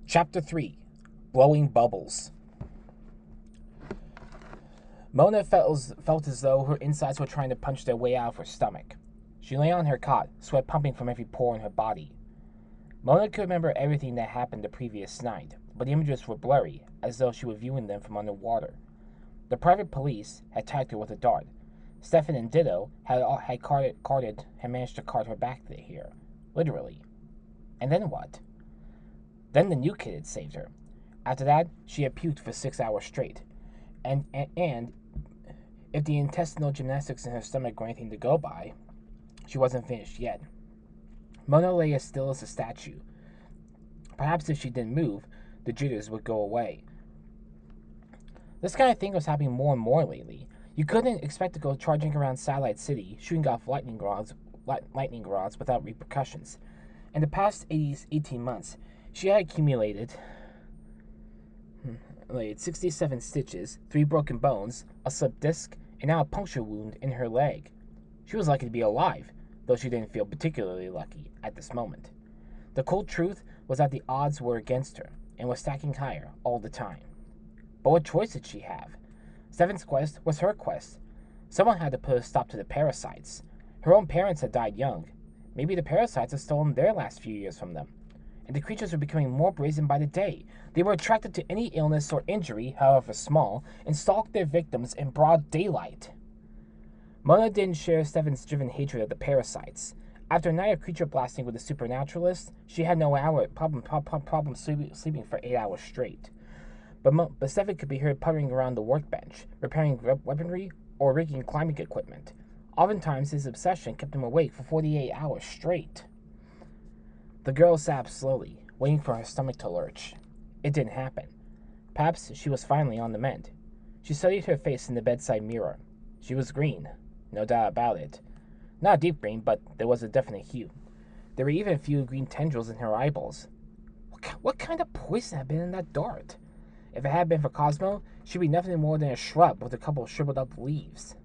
Chapter 3 Blowing Bubbles. Mona felt as though her insides were trying to punch their way out of her stomach. She lay on her cot, sweat pumping from every pore in her body. Mona could remember everything that happened the previous night, but the images were blurry, as though she were viewing them from underwater. The private police had tagged her with a dart. Stefan and Ditto had managed to cart her back here, literally. And then what? Then the new kid had saved her. After that, she had puked for 6 hours straight. And if the intestinal gymnastics in her stomach were anything to go by, she wasn't finished yet. Mona lay as still as a statue. Perhaps if she didn't move, the jitters would go away. This kind of thing was happening more and more lately. You couldn't expect to go charging around Satellite City, shooting off lightning rods without repercussions. In the past 18 months, she had accumulated 67 stitches, 3 broken bones, a slipped disc, and now a puncture wound in her leg. She was lucky to be alive, though she didn't feel particularly lucky at this moment. The cold truth was that the odds were against her, and was stacking higher all the time. But what choice did she have? Stefan's quest was her quest. Someone had to put a stop to the parasites. Her own parents had died young. Maybe the parasites had stolen their last few years from them. And the creatures were becoming more brazen by the day. They were attracted to any illness or injury, however small, and stalked their victims in broad daylight. Mona didn't share Stefan's driven hatred of the parasites. After a night of creature blasting with the Supernaturalists, she had no problem sleeping for 8 hours straight. But Stefan could be heard puttering around the workbench, repairing weaponry, or rigging climbing equipment. Oftentimes, his obsession kept him awake for 48 hours straight. The girl sat up slowly, waiting for her stomach to lurch. It didn't happen. Perhaps she was finally on the mend. She studied her face in the bedside mirror. She was green, no doubt about it. Not a deep green, but there was a definite hue. There were even a few green tendrils in her eyeballs. What kind of poison had been in that dart? If it had been for Cosmo, she'd be nothing more than a shrub with a couple of shriveled up leaves.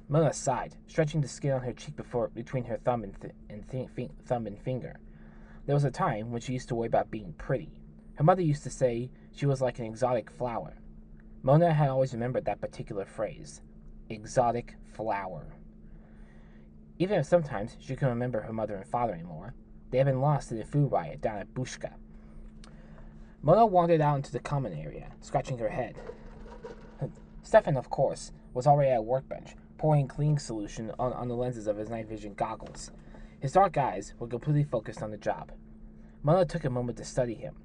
Mona sighed, stretching the skin on her cheek between her thumb and finger. There was a time when she used to worry about being pretty. Her mother used to say she was like an exotic flower. Mona had always remembered that particular phrase, exotic flower. Even if sometimes she couldn't remember her mother and father anymore, they had been lost in the food riot down at Bushka. Mona wandered out into the common area, scratching her head. Stefan, of course, was already at a workbench, pouring cleaning solution on the lenses of his night vision goggles. His dark eyes were completely focused on the job. Mona took a moment to study him.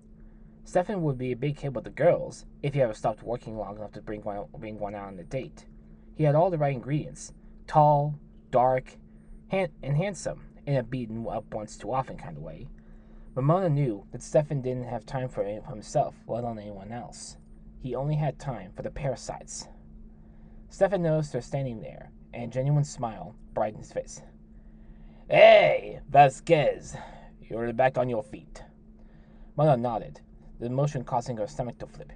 Stefan would be a big hit with the girls if he ever stopped working long enough to bring one out on a date. He had all the right ingredients: tall, dark, and handsome, in a beaten up once too often kind of way. But Mona knew that Stefan didn't have time for himself, let alone anyone else. He only had time for the parasites. Stefan noticed her standing there, and a genuine smile brightened his face. "Hey, Vasquez, you're back on your feet." Mona nodded, the emotion causing her stomach to flip.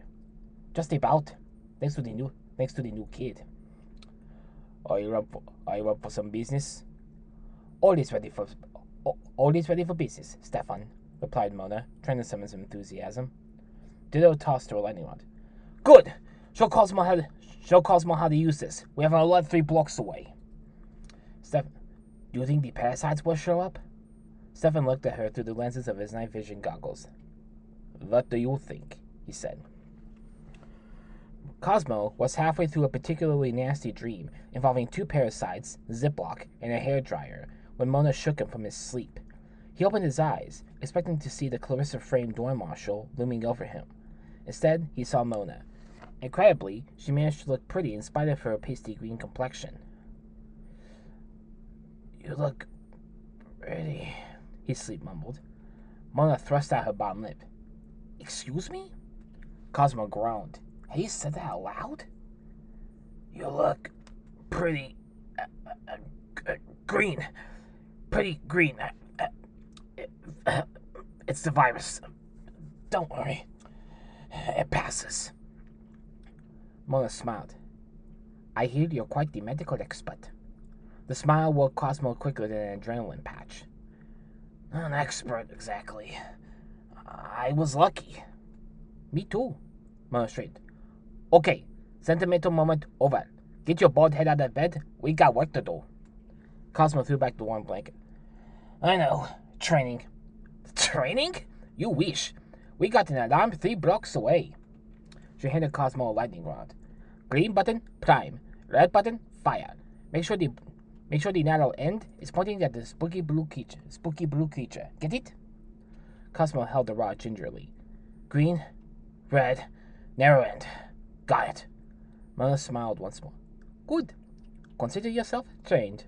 "Just about, thanks to the new kid." Are you up for some business?" Always ready for business, Stefan," replied Mona, trying to summon some enthusiasm. Ditto tossed her a lightning rod. "Good! Show Cosmo how to use this. We have an alert 3 blocks away." Stefan, do you think the parasites will show up? Stefan looked at her through the lenses of his night vision goggles. "What do you think?" he said. Cosmo was halfway through a particularly nasty dream involving 2 parasites, Ziploc, and a hairdryer when Mona shook him from his sleep. He opened his eyes, expecting to see the Clarissa-framed door marshal looming over him. Instead, he saw Mona. Incredibly, she managed to look pretty in spite of her pasty green complexion. "You look pretty," he sleep mumbled. Mona thrust out her bottom lip. "Excuse me?" Cosmo groaned. Had he said that out loud? "You look pretty green. Pretty green. It's the virus. Don't worry. It passes." Mona smiled. "I hear you're quite the medical expert." The smile woke Cosmo quicker than an adrenaline patch. "Not an expert, exactly. I was lucky. Me too, Mona straightened. Okay, sentimental moment over. Get your bald head out of bed. We got work to do. Cosmo threw back the warm blanket. I know. Training. Training? You wish. We got an alarm 3 blocks away. She handed Cosmo a lightning rod. Green button, prime. Red button, fire. Make sure the narrow end is pointing at the spooky blue creature. Get it? Cosmo held the rod gingerly. Green, red, narrow end. Got it. Mona smiled once more. Good. Consider yourself trained.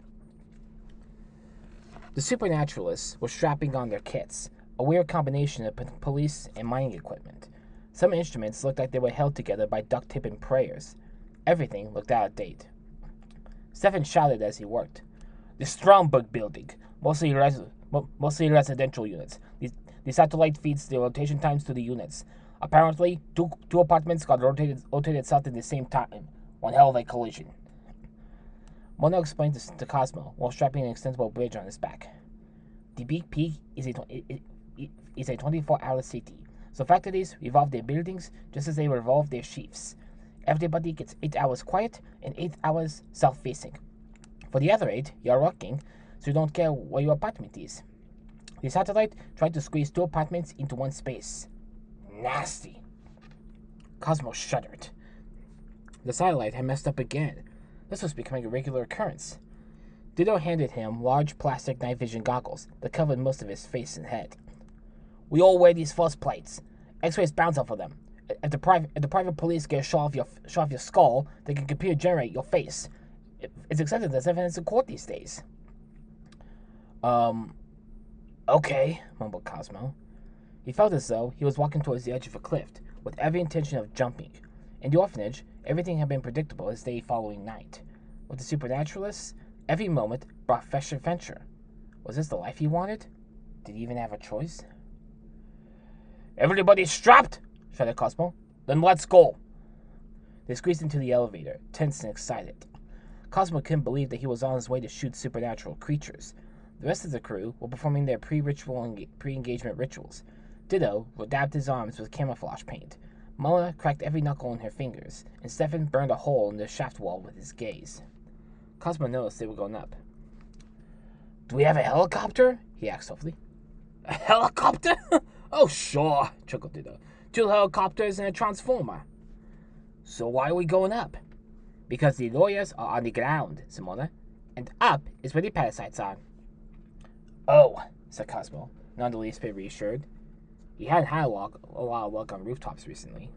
The Supernaturalists were strapping on their kits, a weird combination of police and mining equipment. Some instruments looked like they were held together by duct tape and prayers. Everything looked out of date. Stefan shouted as he worked. The Stromberg building, mostly residential units. The satellite feeds the rotation times to the units. Apparently, two apartments got rotated south at the same time. One hell of a collision. Mona explained to Cosmo while strapping an extendable bridge on his back. The Big Peak is a 24-hour city, so factories revolve their buildings just as they revolve their sheaths. Everybody gets 8 hours quiet and 8 hours south-facing. For the other 8, you're working, so you don't care where your apartment is. The satellite tried to squeeze 2 apartments into one space. Nasty. Cosmo shuddered. The satellite had messed up again. This was becoming a regular occurrence. Ditto handed him large plastic night vision goggles that covered most of his face and head. We all wear these false plates. X-rays bounce off of them. If the private police get a shot of your skull, they can computer generate your face. It's accepted as evidence in court these days. Okay, mumbled Cosmo. He felt as though he was walking towards the edge of a cliff, with every intention of jumping. In the orphanage, everything had been predictable as day following night. With the Supernaturalists, every moment brought fresh adventure. Was this the life he wanted? Did he even have a choice? Everybody strapped! Shouted Cosmo. Then let's go! They squeezed into the elevator, tense and excited. Cosmo couldn't believe that he was on his way to shoot supernatural creatures. The rest of the crew were performing their pre-engagement rituals. Ditto dabbed his arms with camouflage paint. Mona cracked every knuckle in her fingers, and Stefan burned a hole in the shaft wall with his gaze. Cosmo noticed they were going up. Do we have a helicopter? He asked softly. A helicopter? Oh, sure, chuckled Ditto. 2 helicopters and a transformer. So why are we going up? Because the lawyers are on the ground, said Mona, and up is where the parasites are. Oh, said Cosmo, none the least bit reassured. He hadn't had a lot of luck on rooftops recently.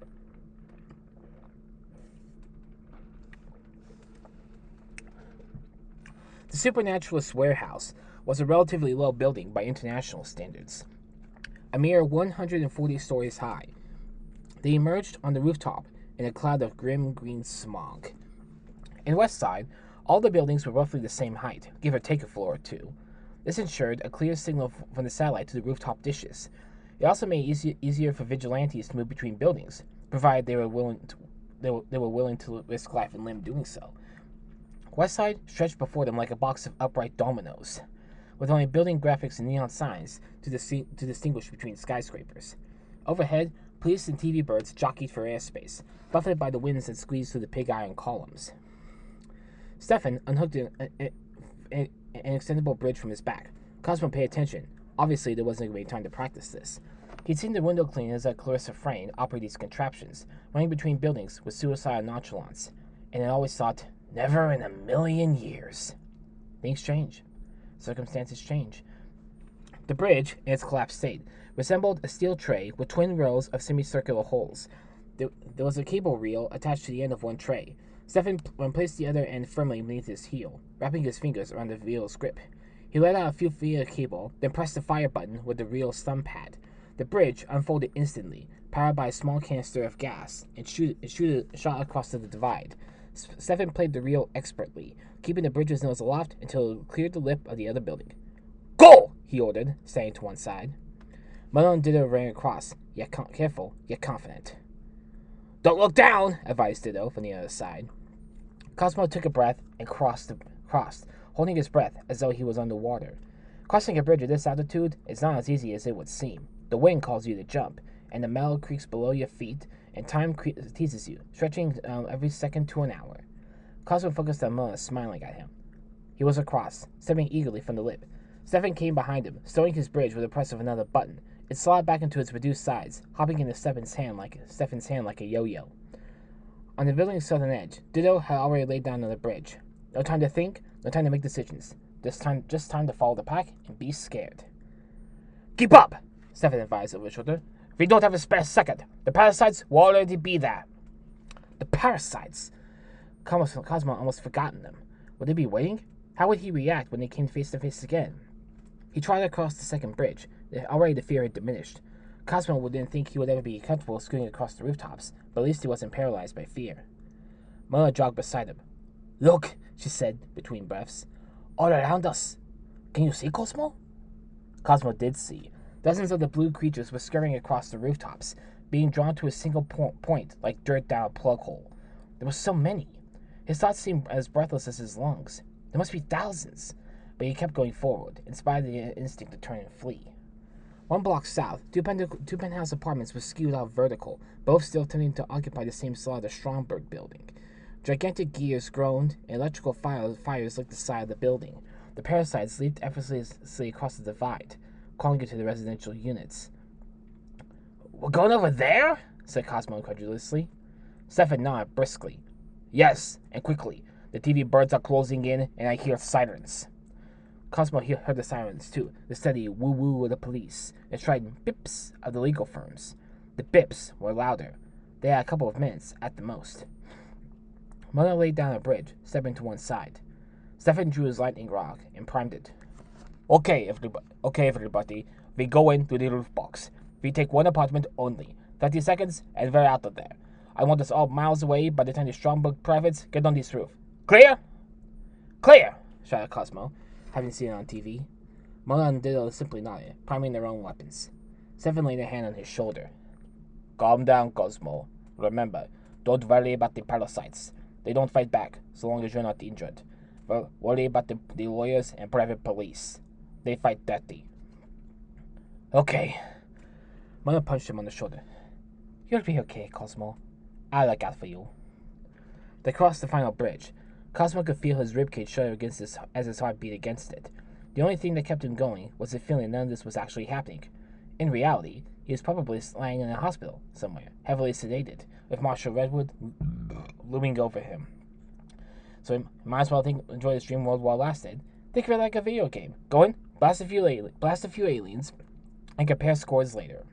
The Supernaturalist warehouse was a relatively low building by international standards. A mere 140 stories high. They emerged on the rooftop in a cloud of grim green smog. In West Side, all the buildings were roughly the same height, give or take a floor or two. This ensured a clear signal from the satellite to the rooftop dishes. It also made it easier for vigilantes to move between buildings, provided they were willing to risk life and limb doing so. Westside stretched before them like a box of upright dominoes, with only building graphics and neon signs to distinguish between skyscrapers. Overhead, police and TV birds jockeyed for airspace, buffeted by the winds that squeezed through the pig iron columns. Stefan unhooked an extendable bridge from his back. Cosmo paid attention. Obviously, there wasn't going to be time to practice this. He'd seen the window cleaners at Clarissa Frayne operate these contraptions, running between buildings with suicidal nonchalance, and had always thought, never in a million years. Things change. Circumstances change. The bridge, in its collapsed state, resembled a steel tray with twin rows of semicircular holes. There was a cable reel attached to the end of one tray. Stefan placed the other end firmly beneath his heel, wrapping his fingers around the reel's grip. He let out a few feet of cable, then pressed the fire button with the reel's thumb pad. The bridge unfolded instantly, powered by a small canister of gas, and shot across to the divide. Stefan played the reel expertly, keeping the bridge's nose aloft until it cleared the lip of the other building. Go! He ordered, standing to one side. Mona and Ditto ran across, yet careful, yet confident. Don't look down, advised Ditto from the other side. Cosmo took a breath and crossed, holding his breath as though he was underwater. Crossing a bridge at this altitude is not as easy as it would seem. The wind calls you to jump, and the metal creaks below your feet, and time teases you, stretching every second to an hour. Cosmo focused on Mona, smiling at him. He was across, stepping eagerly from the lip. Stefan came behind him, stowing his bridge with the press of another button. It slid back into its reduced size, hopping into Stefan's hand like a yo-yo. On the building's southern edge, Ditto had already laid down on the bridge. No time to think, no time to make decisions. Just time to follow the pack and be scared. Keep up, Stefan advised over his shoulder. We don't have a spare second. The parasites will already be there. The parasites? Cosmo almost forgotten them. Would they be waiting? How would he react when they came face to face again? He tried to cross the second bridge. Already the fear had diminished. Cosmo didn't think he would ever be comfortable scooting across the rooftops, but at least he wasn't paralyzed by fear. Mona jogged beside him. Look, she said between breaths. All around us. Can you see, Cosmo? Cosmo did see. Dozens of the blue creatures were scurrying across the rooftops, being drawn to a single point like dirt down a plug hole. There were so many. His thoughts seemed as breathless as his lungs. There must be thousands. But he kept going forward, in spite of the instinct to turn and flee. 1 block south, two penthouse apartments were skewed out vertical, both still tending to occupy the same slot of the Stromberg building. Gigantic gears groaned, and electrical fires licked the side of the building. The parasites leaped effortlessly across the divide, calling into the residential units. We're going over there? Said Cosmo incredulously. Stefan nodded briskly. Yes, and quickly. The TV birds are closing in, and I hear sirens. Cosmo heard the sirens, too, the steady woo-woo of the police, the strident bips of the legal firms. The bips were louder. They had a couple of minutes, at the most. Mona laid down a bridge, stepping to one side. Stefan drew his lightning rod and primed it. Okay, everybody. We go into the roof box. We take one apartment only. 30 seconds, and we're out of there. I want us all miles away by the time the Stromberg privates get on this roof. Clear? Clear! Shouted Cosmo, having seen it on TV. Mona and Ditto simply nodded, priming their own weapons. Stefan laid a hand on his shoulder. Calm down, Cosmo. Remember, don't worry about the parasites. They don't fight back, so long as you're not injured. Well, worry about the lawyers and private police. They fight dirty. Okay. Mona punched him on the shoulder. You'll be okay, Cosmo. I'll look out for you. They crossed the final bridge. Cosmo could feel his ribcage shudder as his heart beat against it. The only thing that kept him going was the feeling none of this was actually happening. In reality, he was probably lying in a hospital somewhere, heavily sedated, with Marshall Redwood looming over him. So he might as well enjoy his dream world while it lasted. Think of it like a video game. Go in, blast a few aliens, and compare scores later.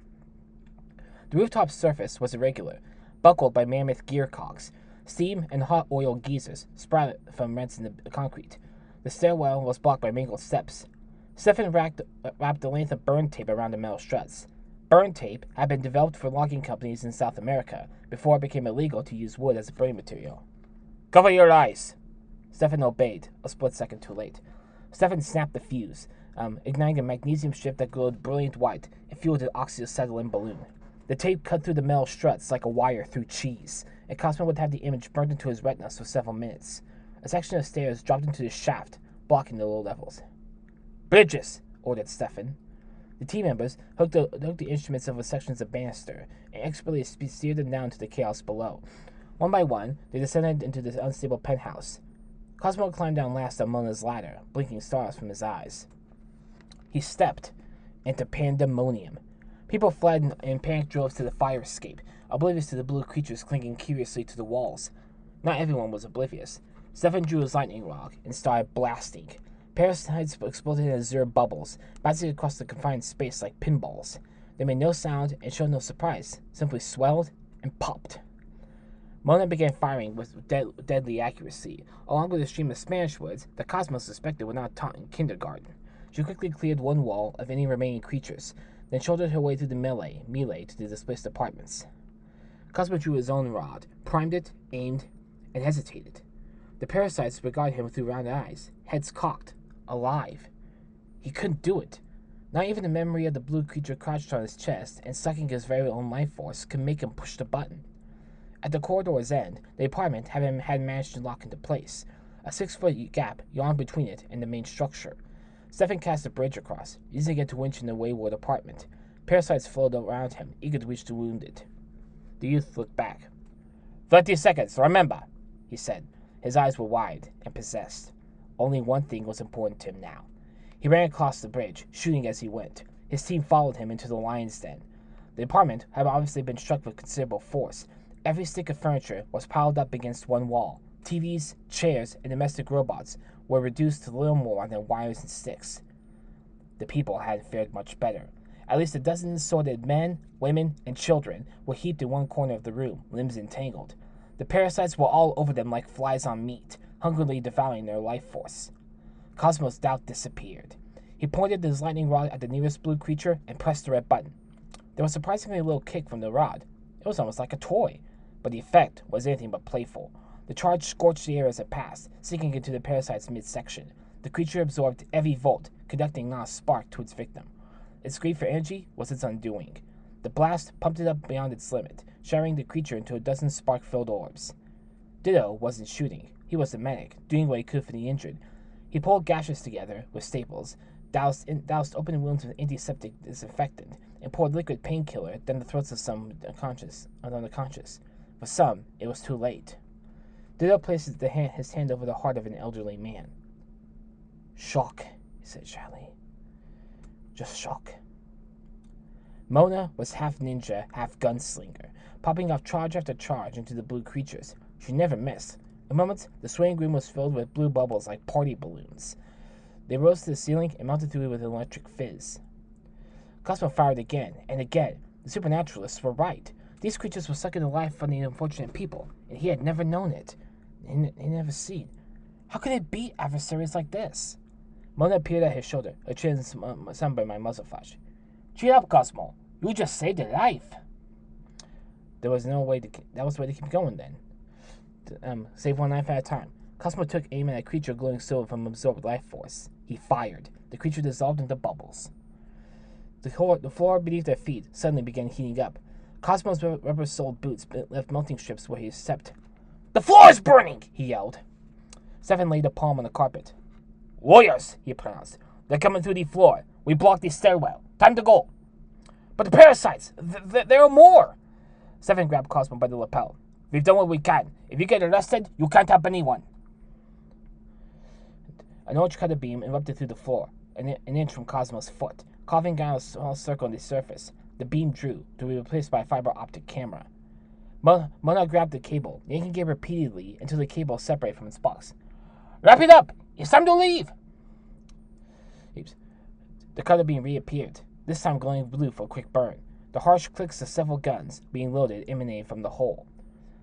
The rooftop's surface was irregular, buckled by mammoth gear cogs. Steam and hot oil geysers sprouted from rents in the concrete. The stairwell was blocked by mangled steps. Stefan wrapped a length of burn tape around the metal struts. Burn tape had been developed for logging companies in South America before it became illegal to use wood as a burning material. Cover your eyes! Stefan obeyed, a split second too late. Stefan snapped the fuse, igniting a magnesium strip that glowed brilliant white and fueled an oxyacetylene balloon. The tape cut through the metal struts like a wire through cheese, and Cosmo would have the image burnt into his retinas for several minutes. A section of stairs dropped into the shaft, blocking the low levels. Bridges! Ordered Stefan. The team members hooked the instruments over sections of banister and expertly steered them down to the chaos below. One by one, they descended into the unstable penthouse. Cosmo climbed down last on Mona's ladder, blinking stars from his eyes. He stepped into pandemonium. People fled in panic droves to the fire escape, oblivious to the blue creatures clinging curiously to the walls. Not everyone was oblivious. Stefan drew his lightning rod and started blasting. Parasites exploded in azure bubbles, bouncing across the confined space like pinballs. They made no sound and showed no surprise, simply swelled and popped. Mona began firing with deadly accuracy, along with a stream of Spanish words that Cosmo suspected were not taught in kindergarten. She quickly cleared one wall of any remaining creatures, then shouldered her way through the melee to the displaced apartments. Cosmo drew his own rod, primed it, aimed, and hesitated. The parasites regarded him through round eyes, heads cocked, alive. He couldn't do it. Not even the memory of the blue creature crouched on his chest and sucking his very own life force could make him push the button. At the corridor's end, the apartment had managed to lock into place. A 6-foot gap yawned between it and the main structure. Stefan cast a bridge across, using it to winch in the wayward apartment. Parasites flowed around him, eager to reach the wounded. The youth looked back. 30 seconds, remember, he said. His eyes were wide and possessed. Only one thing was important to him now. He ran across the bridge, shooting as he went. His team followed him into the lion's den. The apartment had obviously been struck with considerable force. Every stick of furniture was piled up against one wall. TVs, chairs, and domestic robots were reduced to little more than wires and sticks. The people hadn't fared much better. At least a dozen assorted men, women, and children were heaped in one corner of the room, limbs entangled. The parasites were all over them like flies on meat, hungrily devouring their life force. Cosmo's doubt disappeared. He pointed his lightning rod at the nearest blue creature and pressed the red button. There was surprisingly little kick from the rod. It was almost like a toy, but the effect was anything but playful. The charge scorched the air as it passed, sinking into the parasite's midsection. The creature absorbed every volt, conducting not a spark to its victim. Its greed for energy was its undoing. The blast pumped it up beyond its limit, shattering the creature into a dozen spark-filled orbs. Ditto wasn't shooting. He was the medic, doing what he could for the injured. He pulled gashes together with staples, doused open wounds with antiseptic disinfectant, and poured liquid painkiller down the throats of some unconscious. For some, it was too late. Ditto placed his hand over the heart of an elderly man. Shock, he said shyly. Just shock. Mona was half ninja, half gunslinger, popping off charge after charge into the blue creatures. She never missed. In moments, the swaying room was filled with blue bubbles like party balloons. They rose to the ceiling and melted through it with an electric fizz. Cosmo fired again and again. The Supernaturalists were right. These creatures were sucking the life from the unfortunate people, and he had never known it. He never seen. How could it be adversaries like this? Mona peered at his shoulder, her chin sunburned by muzzle flash. Cheer up, Cosmo. You just saved a life. That was the way to keep going then. Save one life at a time. Cosmo took aim at a creature glowing silver from absorbed life force. He fired. The creature dissolved into bubbles. The floor beneath their feet suddenly began heating up. Cosmo's rubber-soled boots left melting strips where he stepped. The floor is burning! He yelled. Stefan laid a palm on the carpet. Warriors, he pronounced. They're coming through the floor. We blocked the stairwell. Time to go. But the parasites! There are more! Stefan grabbed Cosmo by the lapel. We've done what we can. If you get arrested, you can't help anyone. An orange cutter beam erupted through the floor, an inch from Cosmo's foot, carving out a small circle on the surface. The beam drew, to be replaced by a fiber optic camera. Mona grabbed the cable, yanking it repeatedly until the cable separated from its box. Wrap it up! It's time to leave! The cutter beam reappeared, this time glowing blue for a quick burn. The harsh clicks of several guns being loaded emanated from the hole.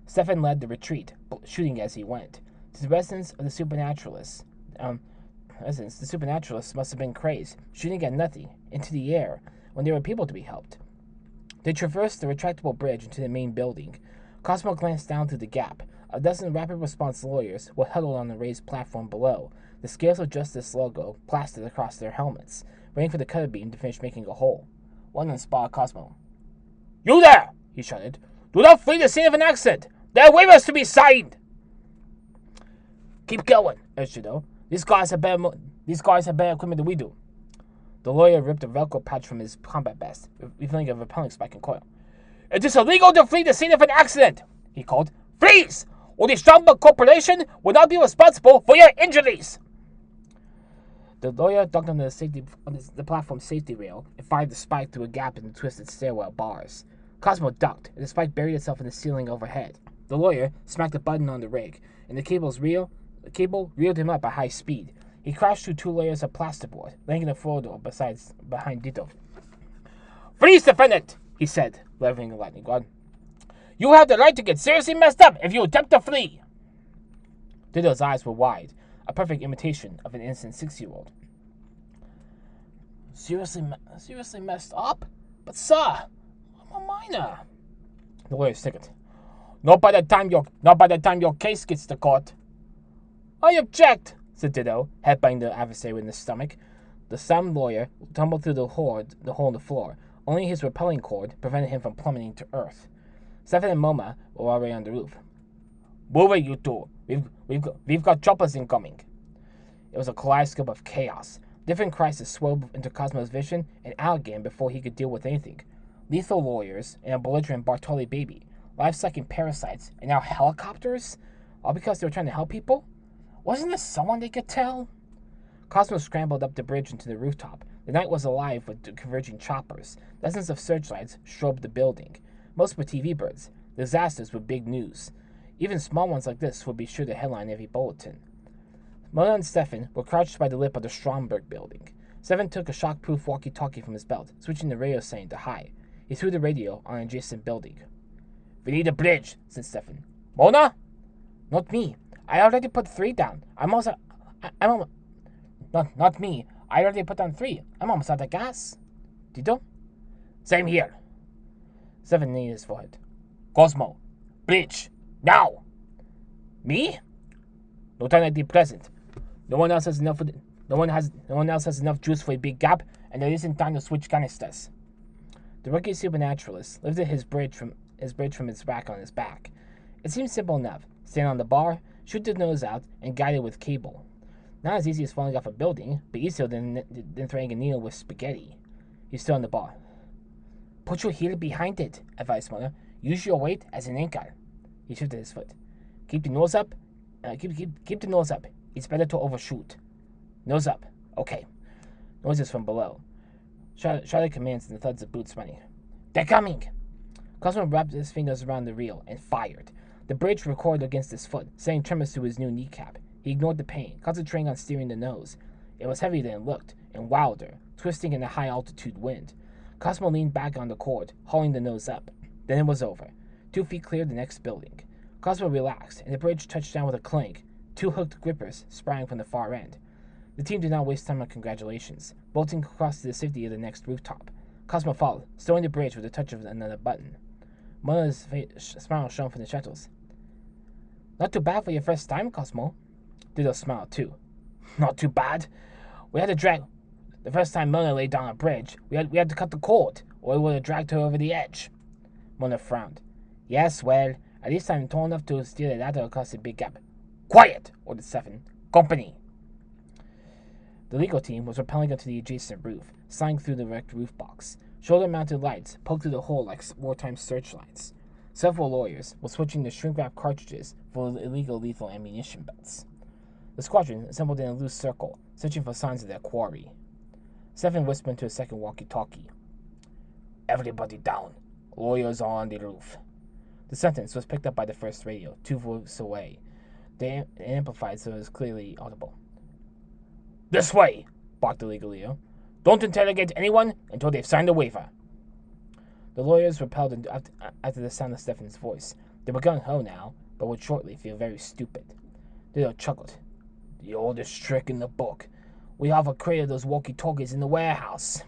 Stefan led the retreat, shooting as he went. To the residents of the Supernaturalists, the Supernaturalists must have been crazed, shooting at nothing, into the air, when there were people to be helped. They traversed the retractable bridge into the main building. Cosmo glanced down through the gap. A dozen rapid response lawyers were huddled on the raised platform below, the Scales of Justice logo plastered across their helmets, waiting for the cutter beam to finish making a hole. One of them spotted Cosmo. You there! He shouted. Do not flee the scene of an accident! There are waivers to be signed! Keep going, urged Judo. These guys have better equipment than we do. The lawyer ripped a Velcro patch from his combat vest, revealing a repelling spike and coil. It is illegal to flee the scene of an accident, he called. Freeze! Or the Stromberg Corporation will not be responsible for your injuries! The lawyer ducked on the platform's safety rail and fired the spike through a gap in the twisted stairwell bars. Cosmo ducked, and the spike buried itself in the ceiling overhead. The lawyer smacked a button on the rig, and the cable reeled him up at high speed. He crashed through 2 layers of plasterboard, landing in a floor door behind Ditto. Freeze, defendant! He said, leveling a lightning rod. You have the right to get seriously messed up if you attempt to flee! Ditto's eyes were wide, a perfect imitation of an innocent 6-year-old. Seriously messed up? But sir, I'm a minor. The lawyer sickened. Not by the time your case gets to court. I object, said Ditto, headbutting the adversary in the stomach. The stunned lawyer tumbled through the hole in the floor. Only his repelling cord prevented him from plummeting to earth. Stefan and Moma were already on the roof. Move it, you two. We've got choppers incoming. It was a kaleidoscope of chaos. Different crises swirled into Cosmo's vision and out again before he could deal with anything. Lethal lawyers and a belligerent Bartoli baby, life-sucking parasites, and now helicopters? All because they were trying to help people? Wasn't there someone they could tell? Cosmo scrambled up the bridge into the rooftop. The night was alive with converging choppers. Dozens of searchlights strobed the building. Most were TV birds. Disasters were big news. Even small ones like this would be sure to headline every bulletin. Mona and Stefan were crouched by the lip of the Stromberg building. Stefan took a shock-proof walkie-talkie from his belt, switching the radio setting to high. He threw the radio on an adjacent building. "We need a bridge," said Stefan. "Mona?" "Not me. I already put 3 down. Not me. I already put down 3. I'm almost out of gas." "Dito?" "Same here." Stefan kneed his forehead. "Cosmo. Bridge. Now." "Me?" "No time like the present. No one else has enough juice for a big gap, and there isn't time to switch canisters." The rookie Supernaturalist lifted his bridge from its rack on his back. It seemed simple enough. Stand on the bar, shoot the nose out, and guide it with cable. Not as easy as falling off a building, but easier than threading a needle with spaghetti. He stood on the bar. "Put your heel behind it," advised Mona. "Use your weight as an anchor." He shifted his foot. "Keep the nose up. Keep the nose up. It's better to overshoot." "Nose up. Okay." Noises from below. Shouted commands and the thuds of boots running. "They're coming!" Cosmo wrapped his fingers around the reel and fired. The bridge recoiled against his foot, sending tremors through his new kneecap. He ignored the pain, concentrating on steering the nose. It was heavier than it looked, and wilder, twisting in a high-altitude wind. Cosmo leaned back on the cord, hauling the nose up. Then it was over. 2 feet cleared the next building. Cosmo relaxed, and the bridge touched down with a clink. 2 hooked grippers sprang from the far end. The team did not waste time on congratulations, bolting across to the safety of the next rooftop. Cosmo followed, stowing the bridge with a touch of another button. Mona's smile shone from the shadows. "Not too bad for your first time, Cosmo." Ditto smiled, too. "Not too bad. We had to drag... The first time Mona laid down a bridge, we had to cut the cord, or it would have dragged her over the edge." Mona frowned. "Yes, well, at least I'm tall enough to steer the ladder across the big gap." "Quiet!" ordered Stefan. "Company!" The legal team was rappelling up to the adjacent roof, sliding through the wrecked roof box. Shoulder-mounted lights poked through the hole like wartime searchlights. Several lawyers were switching the shrink-wrap cartridges for illegal lethal ammunition belts. The squadron assembled in a loose circle, searching for signs of their quarry. Stefan whispered into a second walkie-talkie. "Everybody down. Lawyers are on the roof." The sentence was picked up by the first radio, 2 voices away. They amplified so it was clearly audible. "This way!" barked the legal Leo. "Don't interrogate anyone until they've signed a waiver." The lawyers repelled after the sound of Stefan's voice. They were gung-ho now, but would shortly feel very stupid. Leo chuckled. "The oldest trick in the book. We have a crate of those walkie-talkies in the warehouse.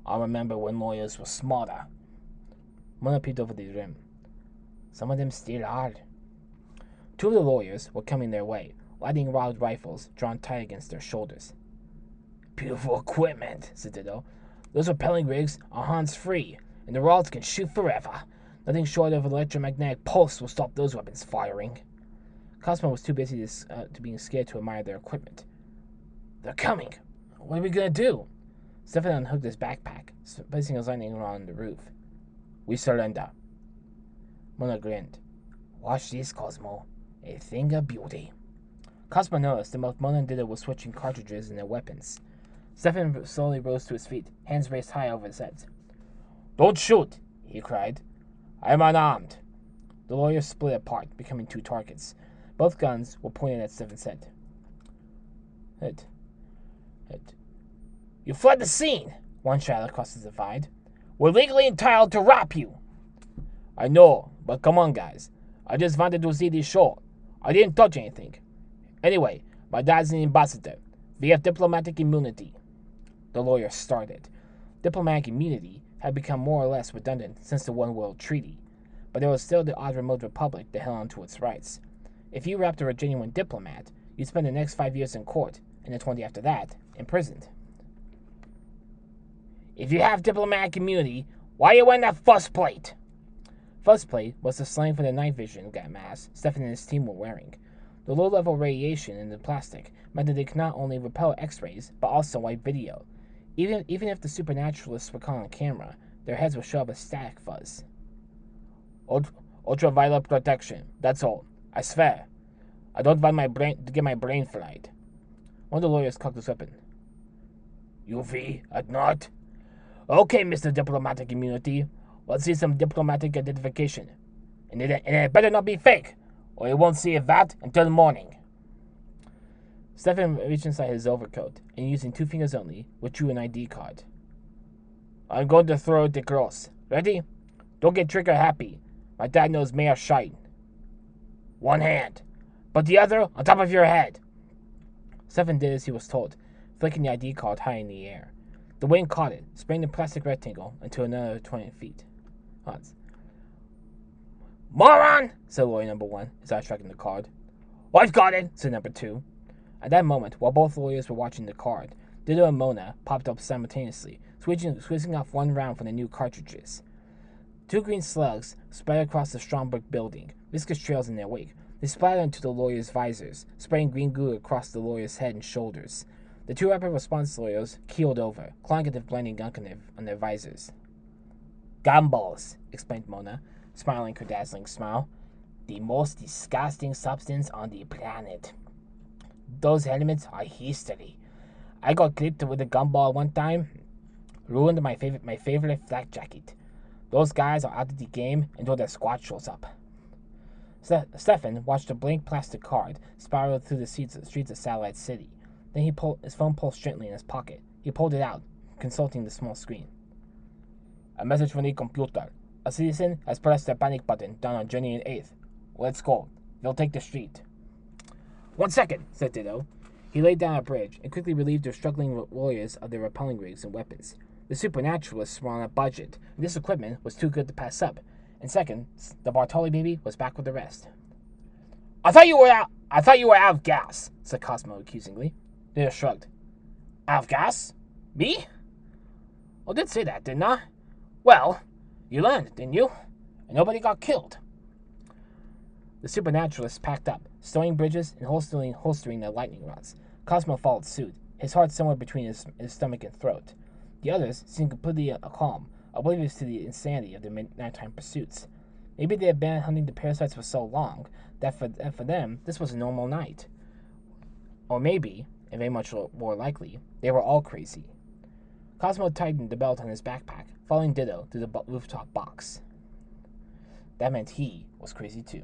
I remember when lawyers were smarter." Mona peeped over the rim. "Some of them still are." 2 of the lawyers were coming their way, lighting wild rifles drawn tight against their shoulders. "Beautiful equipment," said Ditto. "Those repelling rigs are hands-free, and the rods can shoot forever. Nothing short of an electromagnetic pulse will stop those weapons firing." Cosmo was too busy to being scared to admire their equipment. "They're coming. What are we going to do?" Stefan unhooked his backpack, placing his lightning rod on the roof. "We surrender." Mona grinned. "Watch this, Cosmo. A thing of beauty." Cosmo noticed that both Mona and Ditto were switching cartridges in their weapons. Stefan slowly rose to his feet, hands raised high over his head. "Don't shoot!" he cried. "I'm unarmed." The lawyers split apart, becoming 2 targets. Both guns were pointed at Stefan's head. "You fled the scene!" one shouted across the divide. "We're legally entitled to rob you!" "I know, but come on, guys. I just wanted to see the show. I didn't touch anything. Anyway, my dad's an ambassador. We have diplomatic immunity." The lawyer started. Diplomatic immunity had become more or less redundant since the One World Treaty, but there was still the odd remote republic that held on to its rights. If you wrapped a genuine diplomat, you'd spend the next 5 years in court, and the 20 after that, imprisoned. "If you have diplomatic immunity, why are you wearing that fuzzplate?" Fuzzplate was the slang for the night vision mask Stefan and his team were wearing. The low-level radiation in the plastic meant that they could not only repel X-rays, but also wipe video. Even if the Supernaturalists were caught on camera, their heads would show up as static fuzz. Ultraviolet protection, that's all. I swear. I don't want to get my brain fried. One of the lawyers cocked his weapon. UV at night? Okay, Mr. Diplomatic Immunity. Let's see some diplomatic identification. And it better not be fake, or you won't see that until morning. Stefan reached inside his overcoat, and using 2 fingers only, withdrew an ID card. I'm going to throw it across. Ready? Don't get trigger happy. My dad knows Mayor Shine. 1 hand. Put the other on top of your head. Stefan did as he was told, flicking the ID card high in the air. The wind caught it, spraying the plastic rectangle into another 20 feet. Moron! Said lawyer number 1, his eyes tracking the card. I've got it, said number 2. At that moment, while both lawyers were watching the card, Ditto and Mona popped up simultaneously, switching off 1 round from the new cartridges. 2 green slugs spread across the strong brick building, viscous trails in their wake. They splattered into the lawyers' visors, spraying green goo across the lawyers' head and shoulders. The 2 rapid response lawyers keeled over, clawing at the blinding gunk on their visors. Gumballs, explained Mona, smiling her dazzling smile. The most disgusting substance on the planet. Those elements are history. I got clipped with a gumball one time. Ruined my favorite flak jacket. Those guys are out of the game until their squad shows up. Stefan watched a blank plastic card spiral through the streets of Satellite City. Then his phone pulsed gently in his pocket. He pulled it out, consulting the small screen. A message from the computer. A citizen has pressed the panic button down on Journey and 8th. Let's go. They'll take the street. 1 second, said Ditto. He laid down a bridge and quickly relieved their struggling lawyers of their repelling rigs and weapons. The Supernaturalists were on a budget, and this equipment was too good to pass up. In seconds, the Bartoli baby was back with the rest. I thought you were out of gas, said Cosmo accusingly. Ditto shrugged. Out of gas? Me? I did say that, didn't I? Well, you landed, didn't you? And nobody got killed. The Supernaturalists packed up, stowing bridges and holstering their lightning rods. Cosmo followed suit, his heart somewhere between his stomach and throat. The others seemed completely calm, oblivious to the insanity of their nighttime pursuits. Maybe they had been hunting the parasites for so long that for them this was a normal night. Or maybe, and very much more likely, they were all crazy. Cosmo tightened the belt on his backpack, following Ditto through the rooftop box. That meant he was crazy too.